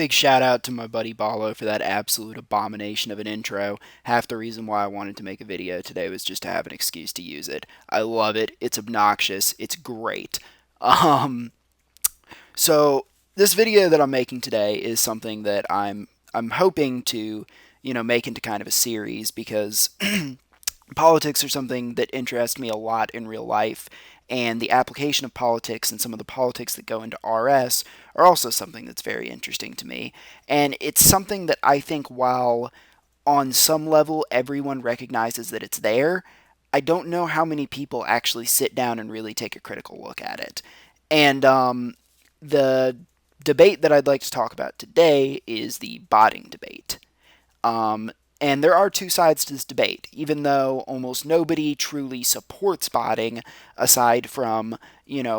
Big shout out to my buddy Balo for that absolute abomination of an intro. Half the reason why I wanted to make a video today was just to have an excuse to use it. I love it. It's obnoxious. It's great. Um, so this video that I'm making today is something that I'm hoping to, make into kind of a series because politics are something that interests me a lot in real life, and the application of politics and some of the politics that go into RS are also something that's very interesting to me. And it's something that I think, while on some level everyone recognizes that it's there, I don't know how many people actually sit down and really take a critical look at it. And the debate that I'd like to talk about today is the botting debate. Um, and there are two sides to this debate, even though almost nobody truly supports botting, aside from,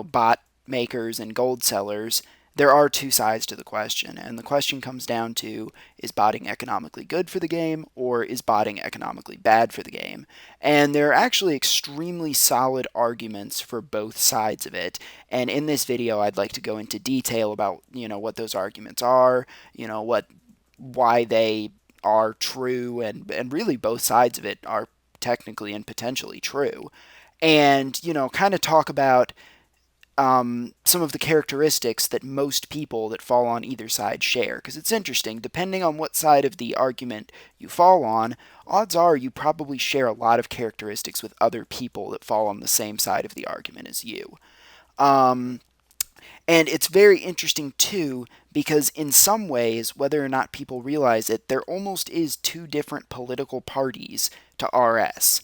bot makers and gold sellers. There are two sides to the question, and the question comes down to, is botting economically good for the game, or is botting economically bad for the game? And there are actually extremely solid arguments for both sides of it, and in this video I'd like to go into detail about, what those arguments are, why they are true, and really both sides of it are technically and potentially true. And, kind of talk about some of the characteristics that most people that fall on either side share. Because it's interesting, depending on what side of the argument you fall on, odds are you probably share a lot of characteristics with other people that fall on the same side of the argument as you. Um, and it's very interesting too, because in some ways, whether or not people realize it, there almost is two different political parties to RS.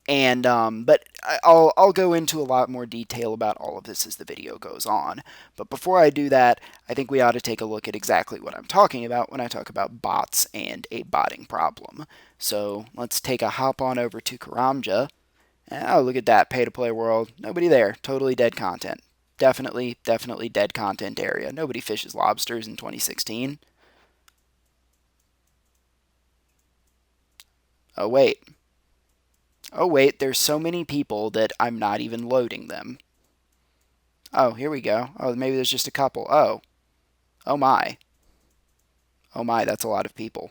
And but I'll go into a lot more detail about all of this as the video goes on. But before I do that, I think we ought to take a look at exactly what I'm talking about when I talk about bots and a botting problem. So let's take a hop on over to Karamja. Oh, look at that, pay-to-play world. Nobody there. Totally dead content. Definitely dead content area. Nobody fishes lobsters in 2016. Oh, wait. Oh, wait, there's so many people that I'm not even loading them. Oh, here we go. Oh, maybe there's just a couple. Oh. Oh, my. Oh, my, that's a lot of people.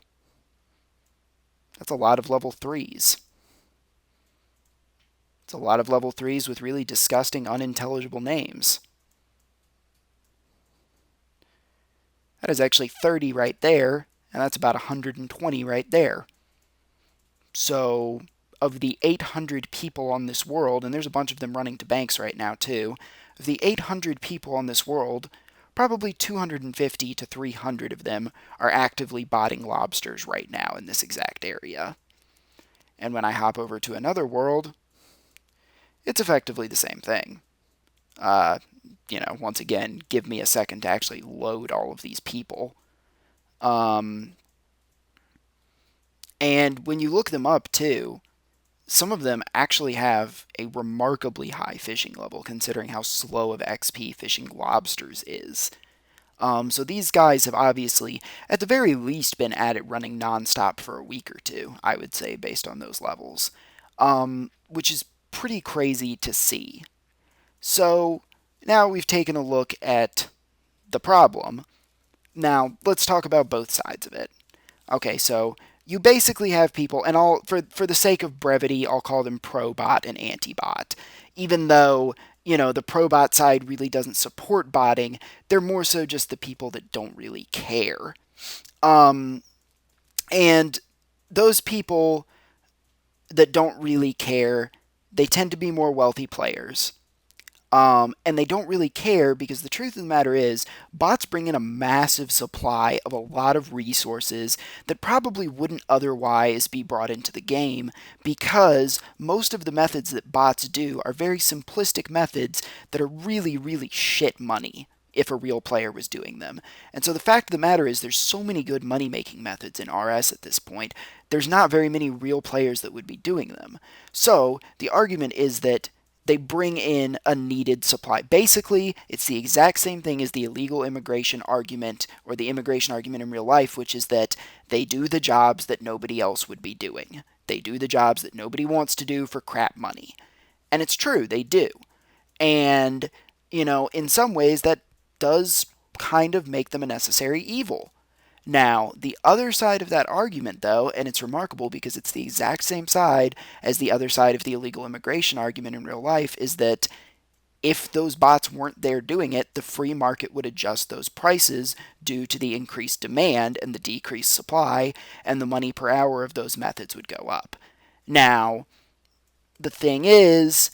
That's a lot of level 3s. It's a lot of level 3s with really disgusting, unintelligible names. That is actually 30 right there, and that's about 120 right there. So, of the 800 people on this world, and there's a bunch of them running to banks right now too, of the 800 people on this world, probably 250 to 300 of them are actively botting lobsters right now in this exact area. And when I hop over to another world, it's effectively the same thing. Once again, give me a second to actually load all of these people. And when you look them up too, some of them actually have a remarkably high fishing level, considering how slow of XP fishing lobsters is. So these guys have obviously, at the very least, been at it running nonstop for a week or two, I would say, based on those levels, which is pretty crazy to see. So now we've taken a look at the problem. Now let's talk about both sides of it. Okay, so you basically have people, and for the sake of brevity, I'll call them pro-bot and anti-bot. Even though, the pro-bot side really doesn't support botting, they're more so just the people that don't really care. And those people that don't really care, they tend to be more wealthy players. And they don't really care because the truth of the matter is, bots bring in a massive supply of a lot of resources that probably wouldn't otherwise be brought into the game, because most of the methods that bots do are very simplistic methods that are really, really shit money if a real player was doing them. And so the fact of the matter is, there's so many good money-making methods in RS at this point, there's not very many real players that would be doing them. So the argument is that they bring in a needed supply. Basically, it's the exact same thing as the illegal immigration argument, or the immigration argument in real life, which is that they do the jobs that nobody else would be doing. They do the jobs that nobody wants to do for crap money. And it's true, they do. And, in some ways that does kind of make them a necessary evil. Now, the other side of that argument, though, and it's remarkable because it's the exact same side as the other side of the illegal immigration argument in real life, is that if those bots weren't there doing it, the free market would adjust those prices due to the increased demand and the decreased supply, and the money per hour of those methods would go up. Now, the thing is,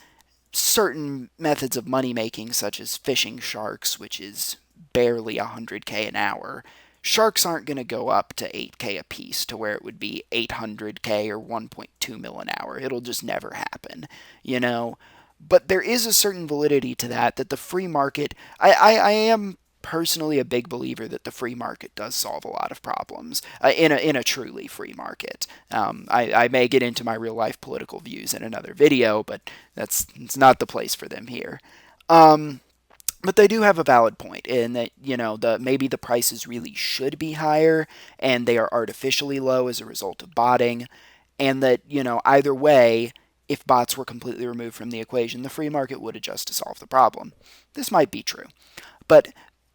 certain methods of money making, such as fishing sharks, which is barely 100K an hour, sharks aren't going to go up to 8K a piece to where it would be 800K or 1.2 mil an hour. It'll just never happen, you know? But there is a certain validity to that the free market, I am personally a big believer that the free market does solve a lot of problems in a truly free market. I may get into my real life political views in another video, but it's not the place for them here. Um, but they do have a valid point in that maybe the prices really should be higher and they are artificially low as a result of botting, and that either way, if bots were completely removed from the equation, the free market would adjust to solve the problem. This might be true, but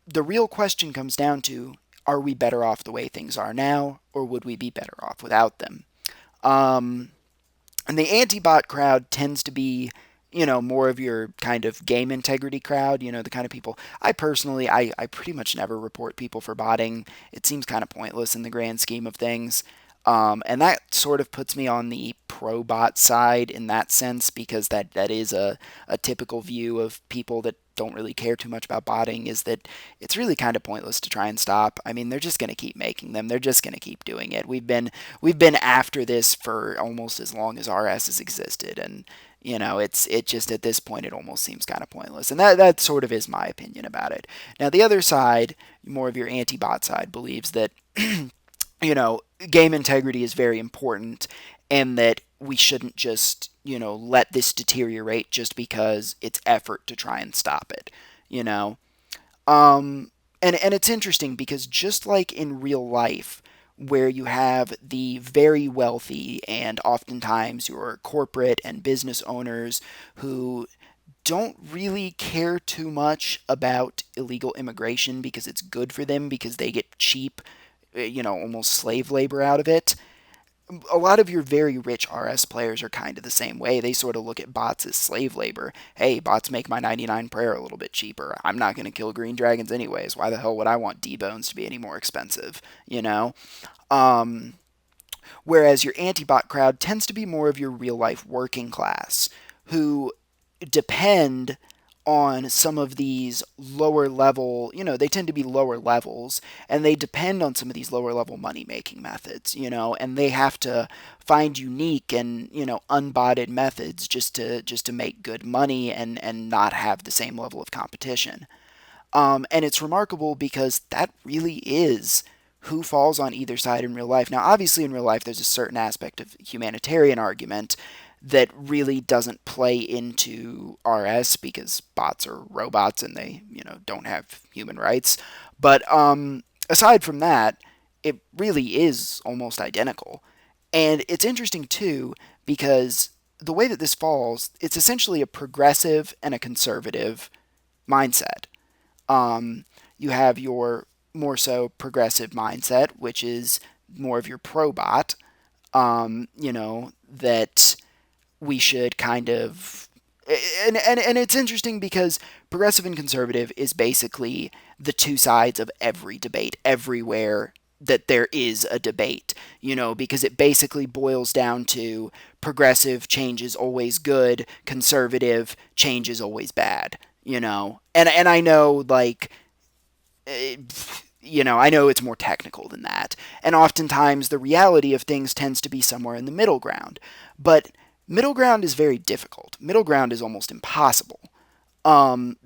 the real question comes down to, are we better off the way things are now, or would we be better off without them? Um, and the anti-bot crowd tends to be, more of your kind of game integrity crowd, the kind of people. I personally, I pretty much never report people for botting. It seems kind of pointless in the grand scheme of things. And that sort of puts me on the pro-bot side in that sense, because that is a typical view of people that don't really care too much about botting, is that it's really kind of pointless to try and stop. I mean, they're just going to keep making them. They're just going to keep doing it. We've been after this for almost as long as RS has existed, and it just at this point it almost seems kind of pointless. And that sort of is my opinion about it. Now, the other side, more of your anti-bot side, believes that game integrity is very important, and that we shouldn't just, let this deteriorate just because it's effort to try and stop it, you know. And it's interesting because just like in real life, where you have the very wealthy and oftentimes your corporate and business owners who don't really care too much about illegal immigration because it's good for them because they get cheap, almost slave labor out of it. A lot of your very rich RS players are kind of the same way. They sort of look at bots as slave labor. Hey, bots make my 99 prayer a little bit cheaper. I'm not going to kill green dragons anyways. Why the hell would I want D-bones to be any more expensive, you know? Um, Whereas your anti-bot crowd tends to be more of your real life working class who depend on some of these lower level, they tend to be lower levels, and they depend on some of these lower level money making methods, and they have to find unique and, unbotted methods just to make good money and not have the same level of competition. And it's remarkable because that really is who falls on either side in real life. Now, obviously, in real life, there's a certain aspect of humanitarian argument that really doesn't play into RS because bots are robots and they, don't have human rights. But aside from that, it really is almost identical. And it's interesting, too, because the way that this falls, it's essentially a progressive and a conservative mindset. You have your more so progressive mindset, which is more of your pro-bot, that we should kind of. And it's interesting because progressive and conservative is basically the two sides of every debate everywhere that there is a debate, because it basically boils down to progressive change is always good, conservative change is always bad, And I know, like, I know it's more technical than that. And oftentimes the reality of things tends to be somewhere in the middle ground. But middle ground is very difficult. Middle ground is almost impossible,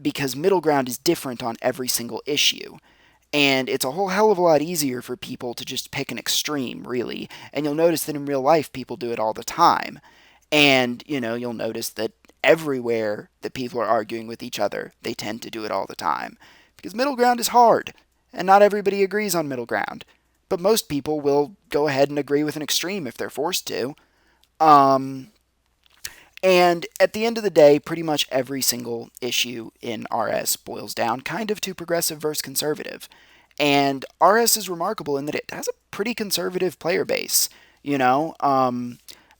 because middle ground is different on every single issue. And it's a whole hell of a lot easier for people to just pick an extreme, really. And you'll notice that in real life, people do it all the time. And, you'll notice that everywhere that people are arguing with each other, they tend to do it all the time. Because middle ground is hard, and not everybody agrees on middle ground. But most people will go ahead and agree with an extreme if they're forced to. Um, and at the end of the day, pretty much every single issue in RS boils down kind of to progressive versus conservative. And RS is remarkable in that it has a pretty conservative player base, you know,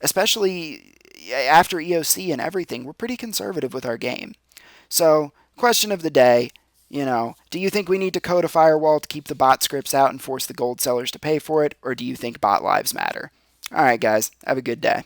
especially after EOC and everything. We're pretty conservative with our game. So, question of the day, do you think we need to code a firewall to keep the bot scripts out and force the gold sellers to pay for it, or do you think bot lives matter? All right, guys, have a good day.